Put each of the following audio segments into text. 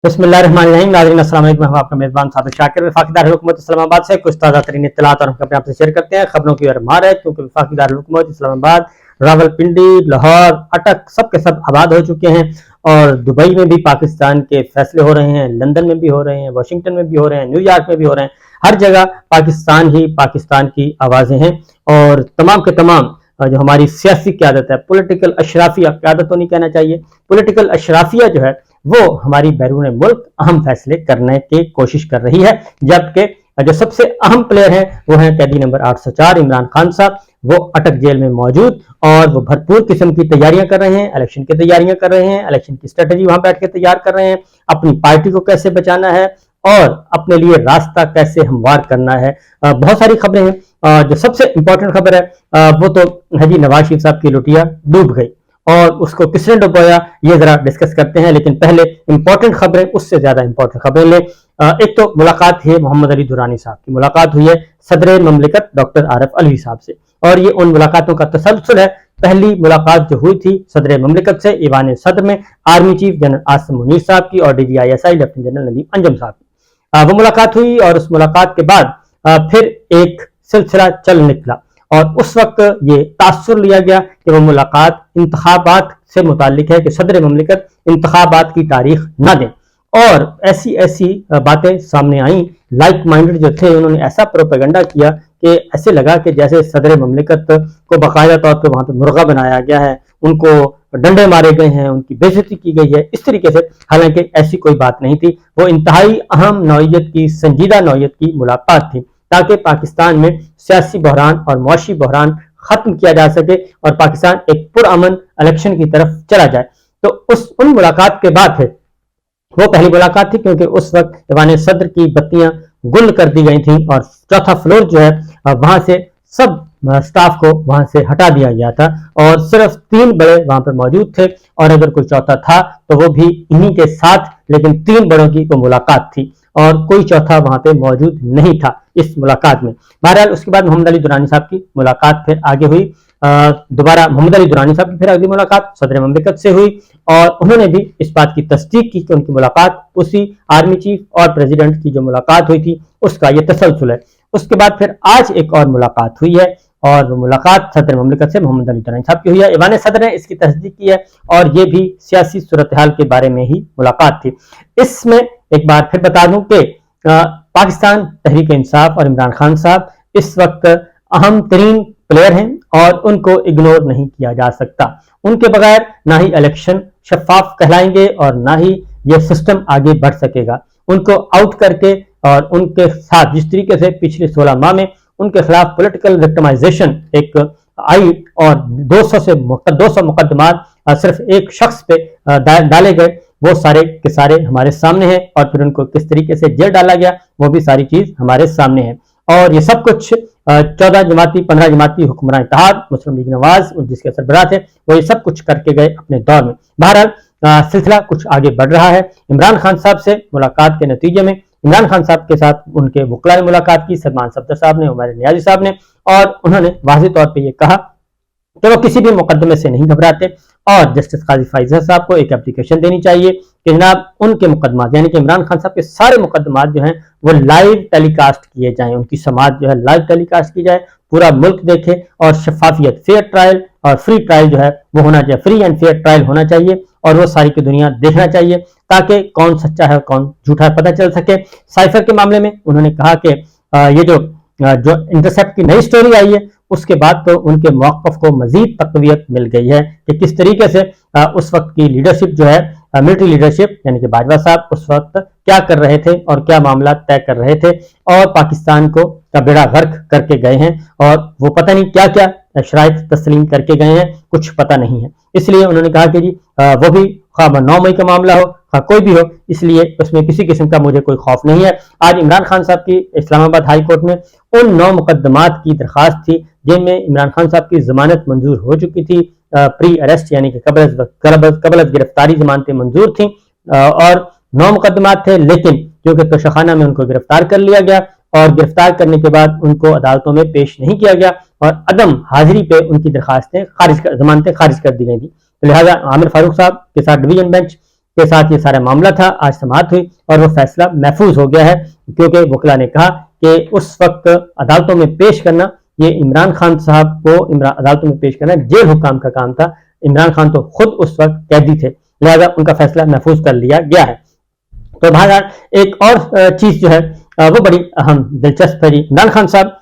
बिस्मिल्लाहिर्रहमानिर्रहीम। नाज़रीन अस्सलाम वालेकुम। मैं आपका मेज़बान साबिक शाकिर वफाकी दारुल हुकूमत इस्लामाबाद से कुछ ताज़ा तरीन इत्तलात और हम अपने आपसे शेयर करते हैं। खबरों की भरमार है क्योंकि वफाकी दारुल हुकूमत इस्लामाबाद, रावलपिंडी, लाहौर, अटक सब के सब आबाद हो चुके हैं और दुबई में भी पाकिस्तान के फैसले हो रहे हैं, लंदन में भी हो रहे हैं, वाशिंगटन में भी हो रहे हैं, न्यूयॉर्क में भी हो रहे हैं। हर जगह पाकिस्तान ही पाकिस्तान की आवाज़ें हैं और तमाम के तमाम जो हमारी सियासी क़यादत है, पॉलिटिकल अशराफिया, क़यादत तो नहीं कहना चाहिए, पॉलिटिकल अशराफिया जो है वो हमारी बैरून मुल्क अहम फैसले करने की कोशिश कर रही है। जबकि जो सबसे अहम प्लेयर हैं वो हैं कैदी नंबर 804 इमरान खान साहब। वो अटक जेल में मौजूद और वो भरपूर किस्म की तैयारियां कर रहे हैं, इलेक्शन की तैयारियां कर रहे हैं, इलेक्शन की स्ट्रेटजी वहां बैठ के तैयार कर रहे हैं, अपनी पार्टी को कैसे बचाना है और अपने लिए रास्ता कैसे हमवार करना है। बहुत सारी खबरें हैं। जो सबसे इंपॉर्टेंट खबर है वो तो हाजी नवाज शरीफ साहब की लुटिया डूब गई और उसको किसने डुबोया ये जरा डिस्कस करते हैं। लेकिन पहले इंपॉर्टेंट खबरें, उससे ज्यादा इंपॉर्टेंट खबरें ले। एक तो मुलाकात है मोहम्मद अली दुरानी साहब की, मुलाकात हुई है सदर ममलिकत डॉक्टर आरिफ अलवी साहब से और ये उन मुलाकातों का तसलसल है। पहली मुलाकात जो हुई थी सदर ममलिकत से ईवान सदर में army chief general Asim Munir साहब की और DGISI lieutenant general Nadeem Anjum साहब की वो मुलाकात हुई और उस मुलाकात के बाद फिर एक सिलसिला चल निकला और उस वक्त ये तासुर लिया गया कि वो मुलाकात इंतखाबात से मुतालिक है कि सदर ममलिकत इंतखाबात की तारीख न दें और ऐसी ऐसी बातें सामने आई। लाइक माइंडेड जो थे उन्होंने ऐसा प्रोपेगेंडा किया कि ऐसे लगा कि जैसे सदर ममलिकत को बाकायदा तौर पर वहां पर मुर्गा बनाया गया है, उनको डंडे मारे गए हैं, उनकी बेइज्जती की गई है, इस तरीके से। हालांकि ऐसी कोई बात नहीं थी। वो इंतहाई अहम नौइयत की, संजीदा नौइयत की मुलाकात थी ताकि पाकिस्तान में सियासी बहरान और मुआशी बहरान खत्म किया जा सके और पाकिस्तान एक पुरअमन इलेक्शन की तरफ चला जाए। तो उन मुलाकात के बाद फिर वो पहली मुलाकात थी क्योंकि उस वक्त ईवान सदर की बत्तियां गुल कर दी गई थी और चौथा फ्लोर जो है वहां से सब स्टाफ को वहां से हटा दिया गया था और सिर्फ 3 बड़े वहां पर मौजूद थे और अगर कोई चौथा था तो वो भी इन्हीं के साथ, लेकिन 3 बड़ों की तो मुलाकात थी और कोई चौथा वहां पे मौजूद नहीं था इस मुलाकात में। बहरहाल उसके बाद मोहम्मद अली दुरानी साहब की मुलाकात फिर आगे हुई। दोबारा मोहम्मद अली दुरानी साहब की फिर अगली मुलाकात सदर ममलिकत से हुई और उन्होंने भी इस बात की तस्दीक की कि उनकी मुलाकात उसी आर्मी चीफ और प्रेसिडेंट की जो मुलाकात हुई थी उसका ये तसलसल है। उसके बाद फिर आज एक और मुलाकात हुई है और वो मुलाकात सदर ममलिकत से मोहम्मद अली दुरानी साहब की हुई है। ईवान सदर ने इसकी तस्दीक की है और ये भी सियासी सूरत हाल के बारे में ही मुलाकात थी। इसमें एक बार फिर बता दूं कि पाकिस्तान तहरीक इंसाफ और इमरान खान साहब इस वक्त अहम तरीन प्लेयर हैं और उनको इग्नोर नहीं किया जा सकता। उनके बगैर ना ही इलेक्शन शफाफ कहलाएंगे और ना ही ये सिस्टम आगे बढ़ सकेगा। उनको आउट करके और उनके साथ जिस तरीके से पिछले 16 माह में उनके खिलाफ पॉलिटिकल विक्टिमाइजेशन एक आई और 200 मुकदमात सिर्फ एक शख्स पे डाले गए, वो सारे के सारे हमारे सामने हैं और फिर उनको किस तरीके से जेल डाला गया वो भी सारी चीज हमारे सामने है। और ये सब कुछ 14 जमाती 15 जमाती हुक्मरान इत्तेहाद मुस्लिम लीग नवाज जिसके सरबराह थे वो ये सब कुछ करके गए अपने दौर में। बहरहाल सिलसिला कुछ आगे बढ़ रहा है। इमरान खान साहब से मुलाकात के नतीजे में इमरान खान साहब के साथ उनके वकला ने मुलाकात की, सलमान सफदर साहब ने, उमर नियाजी साहब ने, और उन्होंने वाज़ेह तौर पे ये कहा कि वो किसी भी मुकदमे से नहीं घबराते और जस्टिस काजी फाइजल साहब को एक एप्लीकेशन देनी चाहिए कि जनाब उनके मुकदमात यानी कि इमरान खान साहब के सारे मुकदमात जो हैं वो लाइव टेलीकास्ट किए जाएं, उनकी समाअत जो है लाइव टेलीकास्ट की जाए, पूरा मुल्क देखे और शफाफियत, फेयर ट्रायल और फ्री ट्रायल जो है वो होना चाहिए, फ्री एंड फेयर ट्रायल होना चाहिए और वो सारी की दुनिया देखना चाहिए ताकि कौन सच्चा है कौन झूठा है पता चल सके। साइफर के मामले में उन्होंने कहा कि ये जो इंटरसेप्ट की नई स्टोरी आई है उसके बाद तो उनके मौक़िफ़ को मजीद तक़वियत मिल गई है कि किस तरीके से उस वक्त की लीडरशिप जो है मिलिट्री लीडरशिप यानी कि बाजवा साहब उस वक्त क्या कर रहे थे और क्या मामला तय कर रहे थे और पाकिस्तान को का बेड़ा गर्क करके गए हैं और वो पता नहीं क्या क्या शराइत तस्लीम करके गए हैं, कुछ पता नहीं है। इसलिए उन्होंने कहा कि जी वो भी 9 मई का मामला हो कोई भी हो, इसलिए उसमें किसी किस्म का मुझे कोई खौफ नहीं है। आज इमरान खान साहब की इस्लामाबाद हाई कोर्ट में उन 9 मुकदमात की दरखास्त थी जिनमें इमरान खान साहब की जमानत मंजूर हो चुकी थी, प्री अरेस्ट यानी कि कबल गिरफ्तारी जमानतें मंजूर थी और 9 मुकदमात थे, लेकिन क्योंकि तोशाखाना में उनको गिरफ्तार कर लिया गया और गिरफ्तार करने के बाद उनको अदालतों में पेश नहीं किया गया और अदम हाजिरी पे उनकी दरखास्तें जमानतें खारिज कर दी गई थी। तो लिहाजा आमिर फारूक साहब के साथ डिवीजन बेंच के साथ ये सारा मामला था, आज समाप्त हुई और वो फैसला महफूज हो गया है, क्योंकि वकला ने कहा कि उस वक्त अदालतों में पेश करना, ये इमरान खान साहब को अदालतों में पेश करना जेल हुकाम का काम था। इमरान खान तो खुद उस वक्त कैदी थे, लिहाजा उनका फैसला महफूज कर लिया गया है। तो बहरहाल एक और चीज जो है वो बड़ी अहम दिलचस्प है जी। इमरान खान साहब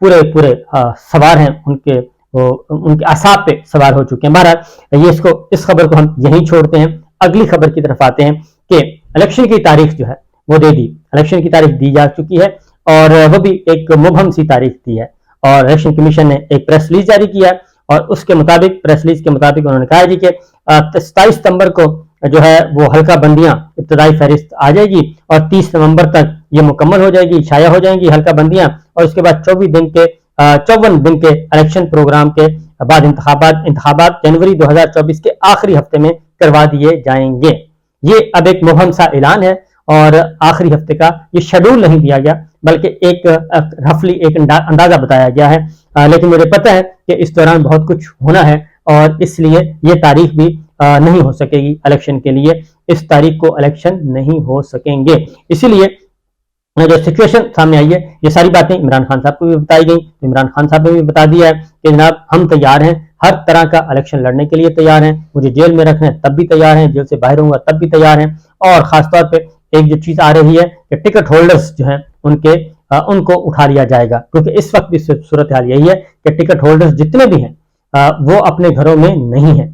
पूरे सवार हैं, उनके आसाब पे सवार हो चुके हैं। बहरहाल ये इस खबर को हम यहीं छोड़ते हैं, अगली खबर की तरफ आते हैं कि इलेक्शन की तारीख जो है वो दे दी, इलेक्शन की तारीख दी जा चुकी है और वो भी एक मुबहम सी तारीख दी है। और इलेक्शन कमीशन ने एक प्रेस रिलीज जारी किया और उसके मुताबिक, प्रेस रिलीज के मुताबिक उन्होंने कहा जी कि 27 सितंबर को जो है वो हल्का बंदियां इब्तदाई फहरिस्त आ जाएगी और 30 नवंबर तक ये मुकम्मल हो जाएगी, छाया हो जाएंगी हल्का बंदियां, और उसके बाद 54 दिन के इलेक्शन प्रोग्राम के बाद इंतखाबात जनवरी 2024 के आखिरी हफ्ते में करवा दिए जाएंगे। ये अब एक मुबहम सा ऐलान है और आखिरी हफ्ते का ये शेड्यूल नहीं दिया गया, बल्कि एक रफली एक अंदाजा बताया गया है। लेकिन मुझे पता है कि इस दौरान बहुत कुछ होना है और इसलिए ये तारीख भी नहीं हो सकेगी इलेक्शन के लिए, इस तारीख को इलेक्शन नहीं हो सकेंगे। इसीलिए जो सिचुएशन सामने आई है, ये सारी बातें इमरान खान साहब को भी बताई गई। इमरान खान साहब ने भी बता दिया है कि जनाब हम तैयार हैं, हर तरह का इलेक्शन लड़ने के लिए तैयार हैं, मुझे जेल में रखना है तब भी तैयार हैं, जेल से बाहर होऊंगा तब भी तैयार हैं। और खासतौर पे एक जो चीज आ रही है कि टिकट होल्डर्स जो हैं उनको उठा लिया जाएगा, क्योंकि इस वक्त भी सूरत हाल यही है कि टिकट होल्डर्स जितने भी हैं वो अपने घरों में नहीं है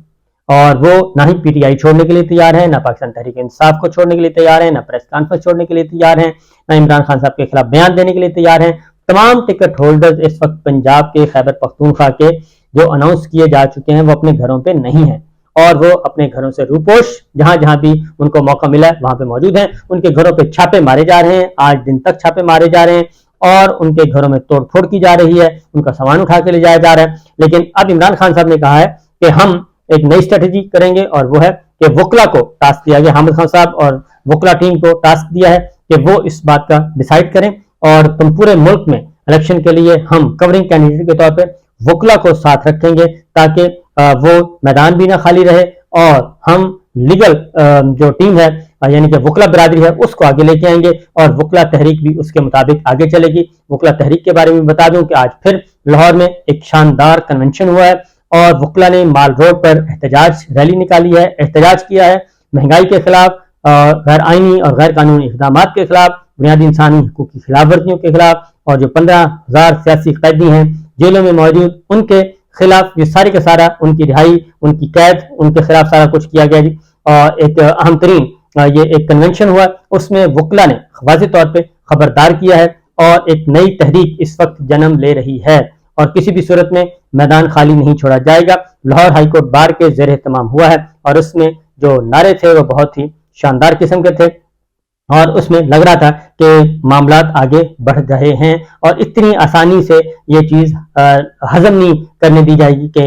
और वो ना ही पीटीआई छोड़ने के लिए तैयार है, ना पाकिस्तान तहरीक इंसाफ को छोड़ने के लिए तैयार है, ना प्रेस कॉन्फ्रेंस छोड़ने के लिए तैयार है, ना इमरान खान साहब के खिलाफ बयान देने के लिए तैयार है। तमाम टिकट होल्डर्स इस वक्त पंजाब के, खैबर पख्तूनख्वा के जो अनाउंस किए जा चुके हैं वो अपने घरों पे नहीं है और वो अपने घरों से रूपोश जहां जहां भी उनको मौका मिला है वहां पे मौजूद हैं। उनके घरों पे छापे मारे जा रहे हैं, आज दिन तक छापे मारे जा रहे हैं और उनके घरों में तोड़फोड़ की जा रही है, उनका सामान उठा के ले जाया जा रहा है। लेकिन अब इमरान खान साहब ने कहा है कि हम एक नई स्ट्रेटेजी करेंगे और वो है कि वकला को टास्क दिया गया, हामिद खान साहब और वकला टीम को टास्क दिया है कि वो इस बात का डिसाइड करें और तुम पूरे मुल्क में इलेक्शन के लिए हम कवरिंग कैंडिडेट के तौर पे वकला को साथ रखेंगे ताकि वो मैदान भी ना खाली रहे और हम लीगल जो टीम है यानी कि वकला बरादरी है उसको आगे लेके आएंगे और वकला तहरीक भी उसके मुताबिक आगे चलेगी। वकला तहरीक के बारे में बता दूं कि आज फिर लाहौर में एक शानदार कन्वेंशन हुआ है और वकला ने माल रोड पर एहतजाज रैली निकाली है, एहतजाज किया है महंगाई के खिलाफ, गैर आईनी और गैर कानूनी इक़दाम के खिलाफ, बुनियादी इंसानी हकूक़ की खिलाफ वर्जियों के खिलाफ और जो 15,000 सियासी कैदी हैं जेलों में मौजूद उनके खिलाफ, ये सारे का सारा उनकी रिहाई, उनकी कैद, उनके खिलाफ सारा कुछ किया गया जी। और एक अहम तरीन ये एक कन्वेंशन हुआ, उसमें वकला ने वाज़ेह तौर पे खबरदार किया है और एक नई तहरीक इस वक्त जन्म ले रही है और किसी भी सूरत में मैदान खाली नहीं छोड़ा जाएगा। लाहौर हाईकोर्ट बार के ज़ेर एहतमाम हुआ है और उसमें जो नारे थे वो बहुत ही शानदार किस्म के थे और उसमें लग रहा था कि मामलात आगे बढ़ रहे हैं और इतनी आसानी से ये चीज हजम नहीं करने दी जाएगी कि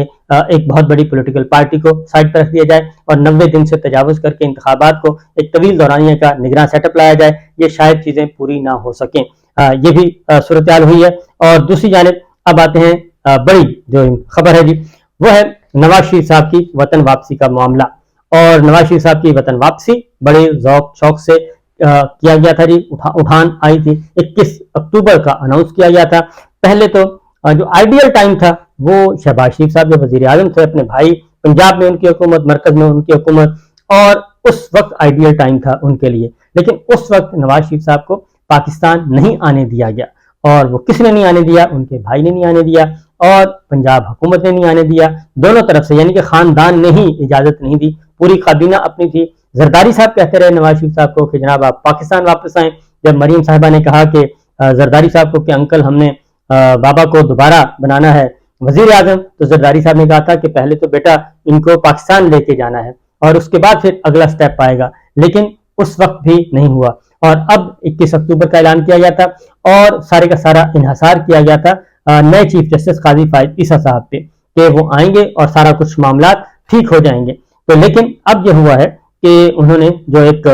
एक बहुत बड़ी पॉलिटिकल पार्टी को साइड पर रख दिया जाए और 90 दिन से तजावुज करके इंतखाबात को एक तवील दौरानिया का निगरान सेटअप लाया जाए, ये शायद चीजें पूरी ना हो सकें। ये भी सूरत हाल हुई है। और दूसरी जानिब अब आते हैं बड़ी जो खबर है जी, वो है नवाज शरीफ साहब की वतन वापसी का मामला। और नवाज शरीफ साहब की वतन वापसी बड़े ज़ौक शौक से किया गया था जी, उठान आई थी। 21 अक्टूबर का अनाउंस किया गया था। पहले तो जो आइडियल टाइम था वो शहबाज शरीफ साहब जो वजीर आजम थे, अपने भाई पंजाब में उनकी हुकूमत, मरकज में उनकी हुकूमत, और उस वक्त आइडियल टाइम था उनके लिए। लेकिन उस वक्त नवाज शरीफ साहब को पाकिस्तान नहीं आने दिया गया और वो किसने नहीं आने दिया? उनके भाई ने नहीं आने दिया और पंजाब हुकूमत ने नहीं आने दिया, दोनों तरफ से, यानी कि खानदान ने ही इजाजत नहीं दी, पूरी काबीना अपनी थी। जरदारी साहब कहते रहे नवाज शरीफ साहब को कि जनाब आप पाकिस्तान वापस आए। जब मरीम साहिबा ने कहा कि जरदारी साहब को कि अंकल हमने बाबा को दोबारा बनाना है वजीर आजम, तो जरदारी साहब ने कहा था कि पहले तो बेटा इनको पाकिस्तान लेके जाना है और उसके बाद फिर अगला स्टेप आएगा। लेकिन उस वक्त भी नहीं हुआ और अब 21 अक्टूबर का ऐलान किया गया था और सारे का सारा इन्हसार किया गया था नए चीफ जस्टिस काजी फायद ईसा साहब पे कि वो आएंगे और सारा कुछ मामला ठीक हो जाएंगे। तो लेकिन अब यह हुआ है कि उन्होंने जो एक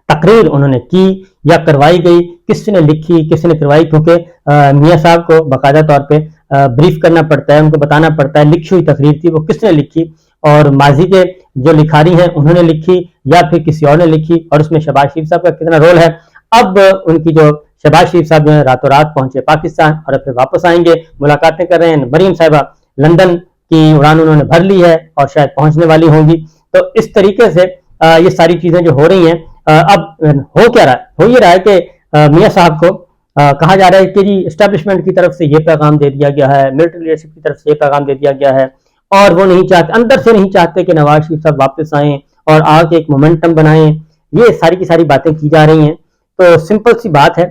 तकरीर उन्होंने की या करवाई गई, किसने लिखी किसने करवाई, क्योंकि मियाँ साहब को बाकायदा तौर पे ब्रीफ करना पड़ता है, उनको बताना पड़ता है। लिखी हुई तकरीर थी, वो किसने लिखी اور ماضی کے جو لکھاری ہیں انہوں نے لکھی یا پھر کسی اور نے لکھی، اور اس میں شہباز شریف صاحب کا کتنا رول ہے۔ اب ان کی جو شہباز شریف صاحب جو ہے راتوں رات پہنچے پاکستان اور پھر واپس آئیں گے، ملاقاتیں کر رہے ہیں، مریم صاحبہ لندن کی اڑان انہوں نے بھر لی ہے اور شاید پہنچنے والی ہوں گی۔ تو اس طریقے سے یہ ساری چیزیں جو ہو رہی ہیں، اب ہو کیا رہا ہے؟ ہو یہ رہا ہے کہ میاں صاحب کو کہا جا رہا ہے کہ جی اسٹیبلشمنٹ کی طرف سے یہ پیغام دے دیا گیا ہے، ملٹری لیڈرشپ کی طرف سے یہ پیغام دے دیا گیا ہے، اور وہ نہیں چاہتے، اندر سے نہیں چاہتے کہ نواز شریف صاحب واپس آئیں اور آ کے ایک مومنٹم بنائیں۔ یہ ساری کی ساری باتیں کی جا رہی ہیں۔ تو سمپل سی بات ہے،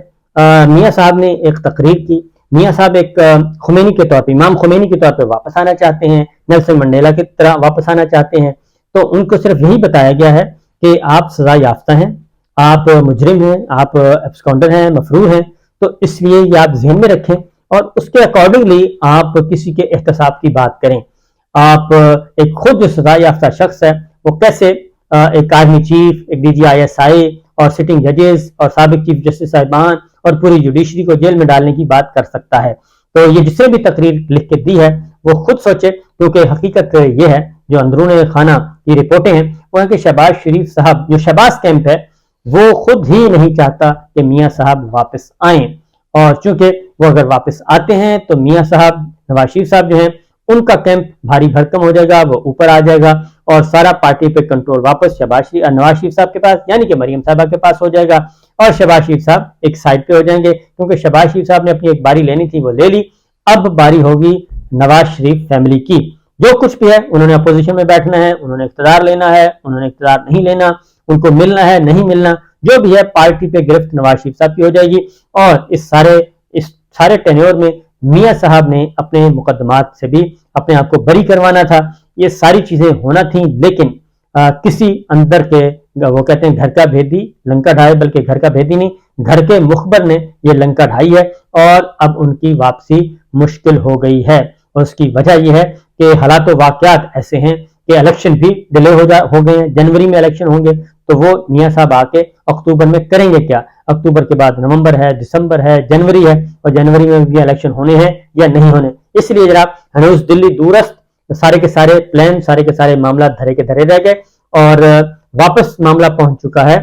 میاں صاحب نے ایک تقریر کی، میاں صاحب ایک خمینی کے طور پہ، امام خمینی کے طور پہ واپس آنا چاہتے ہیں، نیلسن منڈیلا کی طرح واپس آنا چاہتے ہیں۔ تو ان کو صرف یہی بتایا گیا ہے کہ آپ سزا یافتہ ہیں، آپ مجرم ہیں، آپ ایبسکونڈر ہیں، مفرور ہیں، تو اس لیے یہ آپ ذہن میں رکھیں اور اس کے اکارڈنگلی آپ کسی کے احتساب کی بات کریں۔ آپ ایک خود جو سزا یافتہ شخص ہے وہ کیسے ایک آرمی چیف، ایک ڈی جی ISI اور سٹنگ ججز اور سابق چیف جسٹس صاحبان اور پوری جوڈیشری کو جیل میں ڈالنے کی بات کر سکتا ہے؟ تو یہ جس نے بھی تقریر لکھ کے دی ہے وہ خود سوچے، کیونکہ حقیقت یہ ہے، جو اندرون خانہ کی رپورٹیں ہیں وہ ہے کہ شہباز شریف صاحب جو شہباز کیمپ ہے وہ خود ہی نہیں چاہتا کہ میاں صاحب واپس آئیں، اور چونکہ وہ اگر واپس آتے ہیں تو میاں صاحب، نواز شریف صاحب جو ہیں ان کا کیمپ بھاری بھرکم ہو جائے گا، وہ اوپر آ جائے گا اور سارا پارٹی پہ کنٹرول واپس نواز شریف صاحب کے پاس یعنی کہ مریم صاحبہ کے پاس ہو جائے گا، اور شہباز شریف صاحب ایک سائڈ پہ ہو جائیں گے، کیونکہ شہباز شریف صاحب نے اپنی ایک باری لینی تھی وہ لے لی۔ اب باری ہوگی نواز شریف فیملی کی، جو کچھ بھی ہے انہوں نے اپوزیشن میں بیٹھنا ہے، انہوں نے اقتدار لینا ہے، انہوں نے اقتدار نہیں لینا، ان کو ملنا ہے نہیں ملنا، جو بھی ہے پارٹی پہ گرفت نواز شریف صاحب کی ہو جائے گی۔ اور اس سارے ٹینیور میں میاں صاحب نے اپنے مقدمات سے بھی اپنے آپ کو بری کروانا تھا، یہ ساری چیزیں ہونا تھیں، لیکن کسی اندر کے، وہ کہتے ہیں گھر کا بھیدی لنکا ڈھائے، بلکہ گھر کا بھیدی نہیں، گھر کے مخبر نے یہ لنکا ڈھائی ہے اور اب ان کی واپسی مشکل ہو گئی ہے۔ اور اس کی وجہ یہ ہے کہ حالات و واقعات ایسے ہیں کہ الیکشن بھی ڈیلے ہو گئے ہیں، جنوری میں الیکشن ہوں گے، تو وہ میاں صاحب آ کے اکتوبر میں کریں گے کیا؟ اکتوبر کے بعد نومبر ہے، دسمبر ہے، جنوری ہے، اور جنوری میں بھی الیکشن ہونے ہیں یا نہیں ہونے؟ اس لیے جناب ہنوز دلی دورست، سارے کے سارے پلان، سارے کے سارے معاملات دھرے کے دھرے رہ گئے، اور واپس معاملہ پہنچ چکا ہے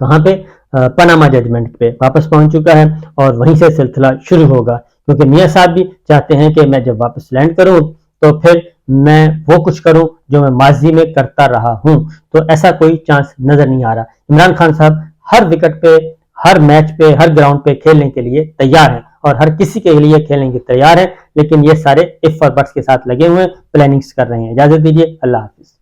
کہاں پہ؟ پاناما ججمنٹ پہ واپس پہنچ چکا ہے، اور وہیں سے سلسلہ شروع ہوگا، کیونکہ میاں صاحب بھی چاہتے ہیں کہ میں جب واپس لینڈ کروں تو پھر میں وہ کچھ کروں جو میں ماضی میں کرتا رہا ہوں، تو ایسا کوئی چانس نظر نہیں آ رہا۔ عمران خان صاحب ہر وکٹ پہ، ہر میچ پہ، ہر گراؤنڈ پہ کھیلنے کے لیے تیار ہیں، اور ہر کسی کے لیے کھیلنے کے تیار ہیں، لیکن یہ سارے اف اور بٹس کے ساتھ لگے ہوئے ہیں، پلاننگز کر رہے ہیں۔ اجازت دیجیے، اللہ حافظ۔